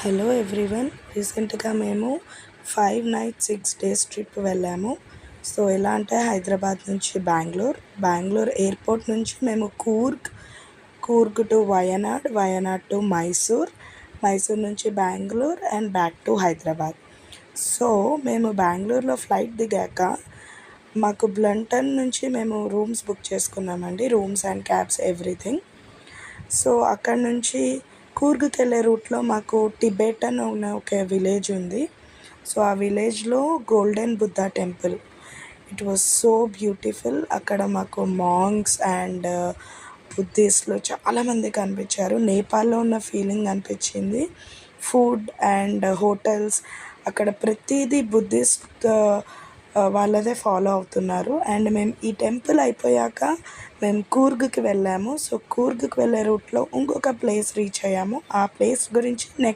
Hello everyone, రీసెంట్గా మేము 5 nights 6 days trip వెళ్ళాము. సో ఎలా అంటే హైదరాబాద్ నుంచి బెంగళూరు ఎయిర్పోర్ట్ నుంచి మేము కూర్గ్ టు వయనాడ్ టు మైసూర్ నుంచి Bengaluru and back to Hyderabad. So మేము బెంగళూరులో ఫ్లైట్ దిగాక మాకు బ్లంటన్ నుంచి మేము రూమ్స్ బుక్ చేసుకున్నామండి, rooms and cabs everything. So అక్కడ నుంచి కూర్గ్కి వెళ్ళే రూట్లో మాకు టిబెటన్ అనే ఒక విలేజ్ ఉంది. సో ఆ విలేజ్లో golden Buddha temple, it was so beautiful. అక్కడ మాకు మాంగ్స్ అండ్ బుద్ధిస్ట్లు చాలామంది కనిపించారు. నేపాల్లో ఉన్న ఫీలింగ్ అనిపించింది. ఫుడ్ అండ్ హోటల్స్ అక్కడ ప్రతిదీ బుద్ధిస్ట్ వాళ్ళదే ఫాలో అవుతున్నారు. అండ్ మేము ఈ టెంపుల్ అయిపోయాక మేము కూర్గ్కి వెళ్ళాము. సో కూర్గ్కి వెళ్ళే రూట్లో ఇంకొక ప్లేస్ రీచ్ అయ్యాము. ఆ ప్లేస్ గురించి నెక్స్ట్